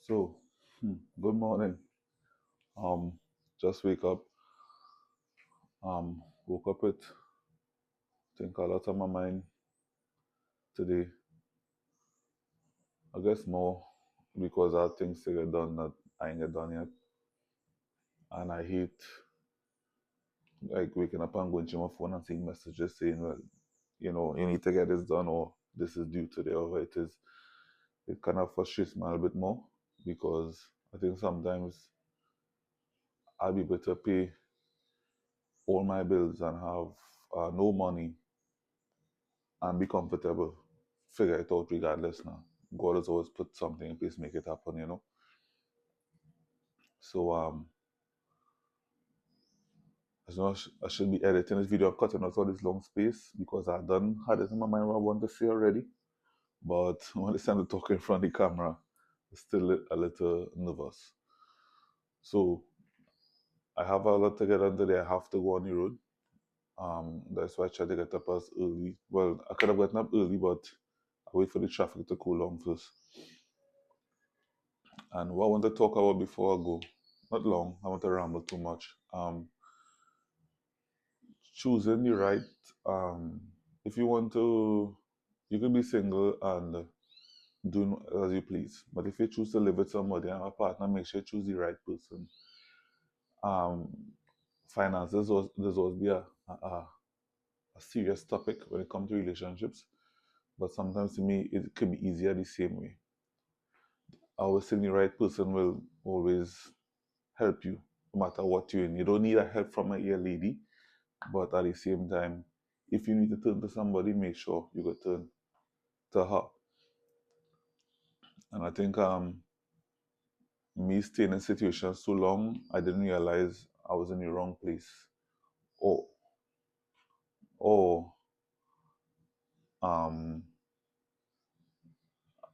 So, good morning. Um, just wake up. Woke up with think a lot on my mind today. I guess more because I have things to get done that I ain't get done yet, and I hate like waking up and going to my phone and seeing messages saying, "Well, you need to get this done," or "This is due today," or "It is." It kind of frustrates me a little bit more because I think sometimes I'll be able to pay all my bills and have no money and be comfortable, figure it out regardless now. God has always put something in place, make it happen. So as much I should be editing this video, I'm cutting out all this long space because I done had it in my mind what I want to say already. But when it's time to talk in front of the camera, it's still a little nervous. So I have a lot to get done today. I have to go on the road. That's why I try to get up as early. Well, I could have gotten up early, but I wait for the traffic to cool down first. And what I want to talk about before I go, not long, I want to ramble too much. Choosing the right, um, if you want to, you can be single and do as you please. But if you choose to live with somebody and have a partner, make sure you choose the right person. Um, Finances, there's always be a serious topic when it comes to relationships. But sometimes to me, it can be easier the same way. I always think the right person will always help you no matter what you're in. You don't need a help from a ear lady, but at the same time, if you need to turn to somebody, make sure you go turn to her. And I think me staying in situations so long, I didn't realize I was in the wrong place. Or or um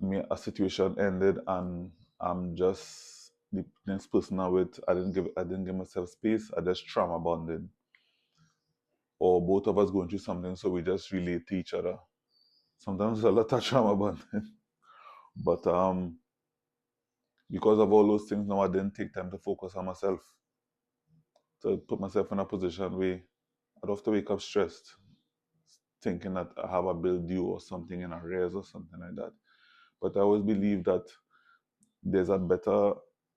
me a situation ended and I'm just the next person I'm with, I didn't give myself space, I just trauma bonded. Or both of us going through something so we just relate to each other. Sometimes there's a lot of trauma bonding. But because of all those things now, I didn't take time to focus on myself, to put myself in a position where I'd have to wake up stressed, thinking that I have a bill due or something in arrears or something like that. But I always believe that there's a better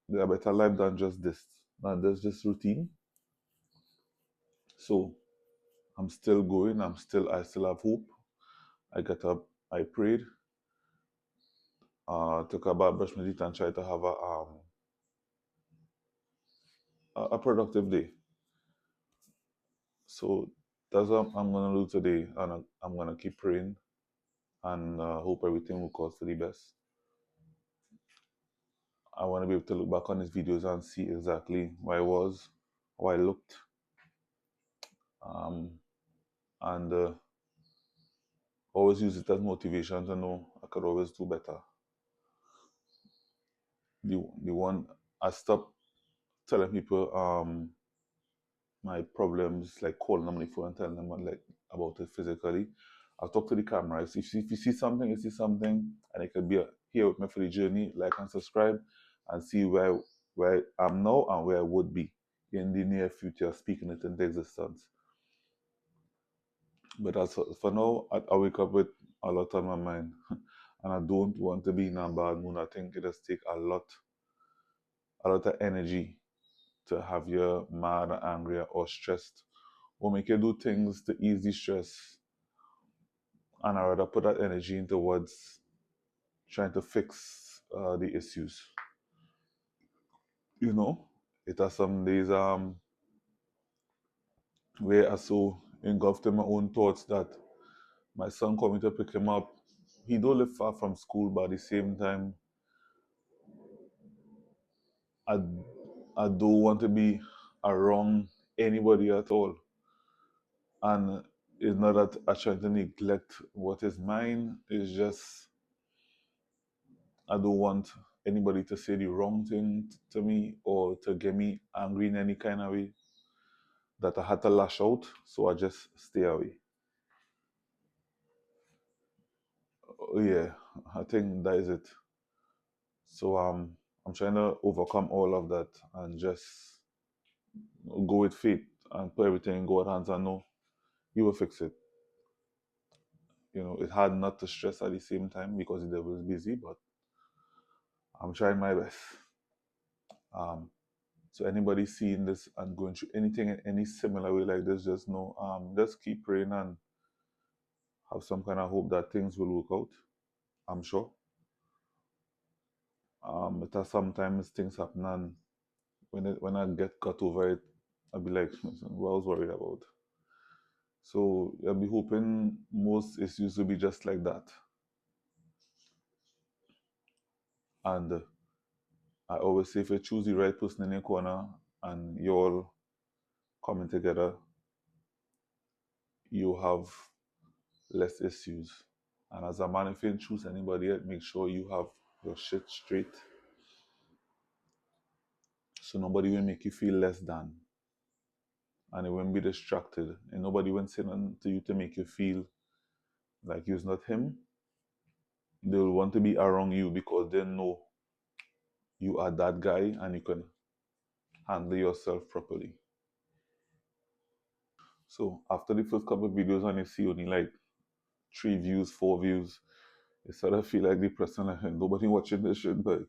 there's a better life than just this, than just routine. So I'm still going, I still have hope. I got up, I prayed, took a bath, brushed my teeth and tried to have a productive day. So that's what I'm gonna do today, and I'm gonna keep praying and hope everything will cause for the best. I want to be able to look back on these videos and see exactly where I was, how I looked, um, and always use it as motivation to know I could always do better. The one I stopped telling people my problems, like calling them on the phone and telling them like about it physically. I'll talk to the camera. If you see something, you see something, and it could be here with me for the journey. Like and subscribe, and see where I'm now and where I would be in the near future, speaking it into existence. But as for now, I wake up with a lot on my mind, and I don't want to be in a bad mood. I think it does take a lot of energy to have you mad, angry, or stressed, or make you do things to ease the stress. And I rather put that energy into towards trying to fix the issues. You know, it has some days where I so engulfed in my own thoughts that my son coming to pick him up. He don't live far from school, but at the same time, I I don't want to be around anybody at all. And it's not that I try to neglect what is mine. It's just I don't want anybody to say the wrong thing to me or to get me angry in any kind of way that I had to lash out. So I just stay away. Yeah, I think that is it. So I'm trying to overcome all of that and just go with faith and put everything in God's hands and know He will fix it. It's hard not to stress at the same time because the devil is busy, but I'm trying my best. Um, so anybody seeing this and going through anything in any similar way like this, just know, just keep praying and have some kind of hope that things will work out. I'm sure. It has sometimes things happen, and when I got over it, I'll be like, what I was worried about. So I'll be hoping most issues will be just like that. And I always say, if you choose the right person in your corner and you all coming together, you have less issues. And as a man, if you choose anybody, make sure you have your shit straight, so nobody will make you feel less than, and it won't be distracted, and nobody will say nothing to you to make you feel like you're not him. They'll want to be around you because they know you are that guy and you can handle yourself properly. So after the first couple of videos and you see only like 3 views, 4 views, it sort of feel like depressing, like nobody watching this shit. But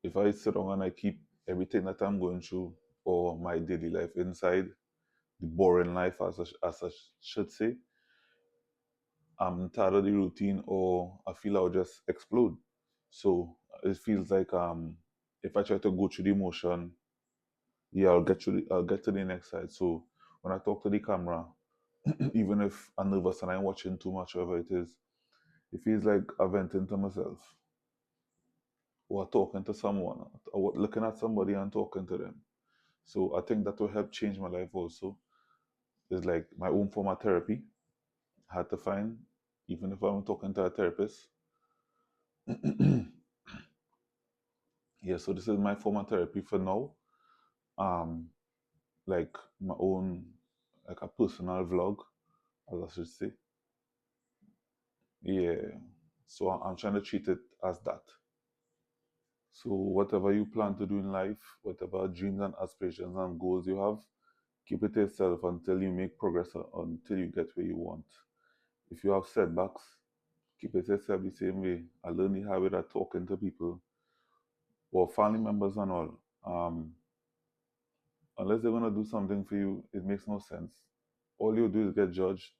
if I sit down and I keep everything that I'm going through or my daily life inside, the boring life as I should say, I'm tired of the routine or I feel I'll just explode. So it feels like if I try to go through the motion, yeah, I'll get to the next side. So when I talk to the camera, even if I'm nervous and I'm watching too much, whatever it feels like I'm venting to myself or talking to someone or looking at somebody and talking to them. So I think that will help change my life also. It's like my own form of therapy I had to find, even if I'm talking to a therapist. Yeah, so this is my form of therapy for now. Um, like my own, like a personal vlog, as I should say. Yeah. So I'm trying to treat it as that. So whatever you plan to do in life, whatever dreams and aspirations and goals you have, keep it to yourself until you make progress until you get where you want. If you have setbacks, keep it to yourself the same way. I learned the habit of talking to people or family members and all. Unless they're gonna do something for you, it makes no sense. All you do is get judged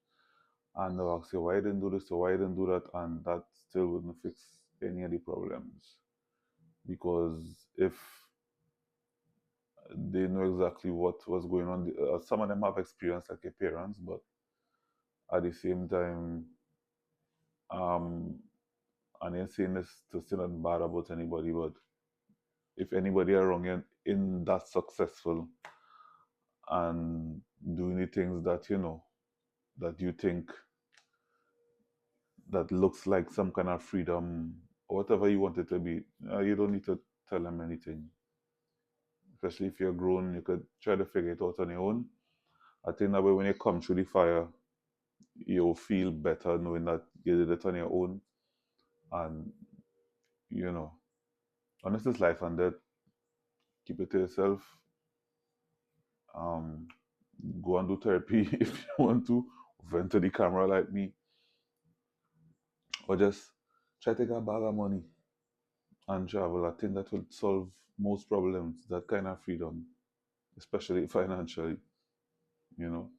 and they'll ask you why you didn't do this or why you didn't do that, and that still wouldn't fix any of the problems. Because if they know exactly what was going on, some of them have experience like your parents, but at the same time, um, and I'm saying this to say nothing bad about anybody, but if anybody around you in that successful and doing the things that that you think that looks like some kind of freedom or whatever you want it to be, you don't need to tell them anything. Especially if you're grown, you could try to figure it out on your own. I think that way when you come through the fire, you'll feel better knowing that you did it on your own. And, you know, honest is life and death. Keep it to yourself. Um, Go and do therapy if you want to. Vent to the camera like me. Or just try to get a bag of money and travel. I think that will solve most problems, that kind of freedom, especially financially, you know.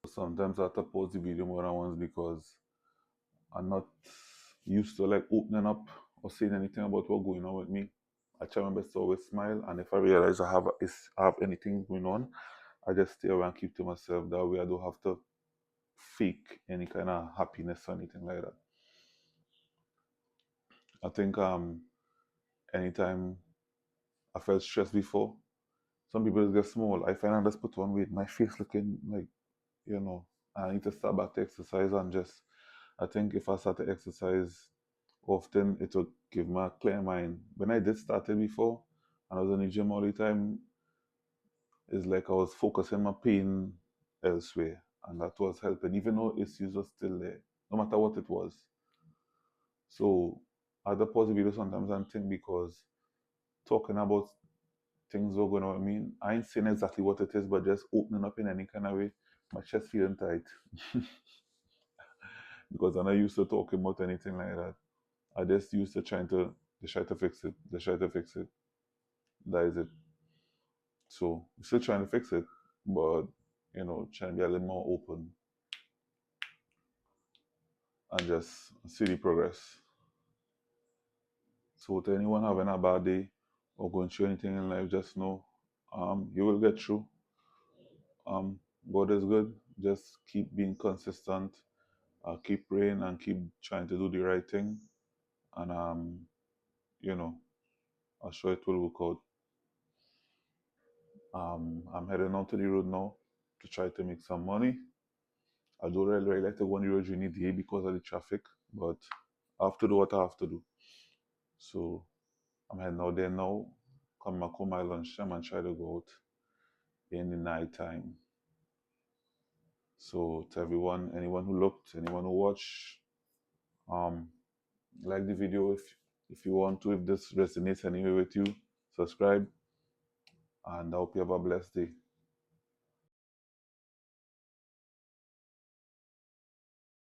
Sometimes I have to pause the video more than once because I'm not used to like opening up or saying anything about what's going on with me. I try my best to always smile, and if I realize I have anything going on, I just stay around, keep to myself. That way, I don't have to fake any kind of happiness or anything like that. I think anytime I felt stressed before, some people just get small. I find I just put on weight, my face looking like I need to start back to exercise and just. I think if I start to exercise often, it would give me a clear mind. When I did start it before, and I was in the gym all the time, it's like I was focusing my pain elsewhere, and that was helping, even though issues were still there, no matter what it was. So I had to pause the video sometimes and think, because talking about things are going on with me, I ain't saying exactly what it is, but just opening up in any kind of way, my chest feeling tight. Because I'm not used to talking about anything like that. I just used to try to fix it. They try to fix it. That is it. So we're still trying to fix it, but trying to be a little more open and just see the progress. So to anyone having a bad day or going through anything in life, just know you will get through. Um, God is good. Just keep being consistent, keep praying, and keep trying to do the right thing. And you know, I'm sure it will work out. I'm heading out to the road now to try to make some money. I don't really like to go on the road during the day because of the traffic, but I have to do what I have to do. So I'm heading out there now, come back home my lunchtime and try to go out in the night time. So to everyone, anyone who looked, anyone who watched, um, like the video if you want to, if this resonates anyway with you, subscribe, and I hope you have a blessed day.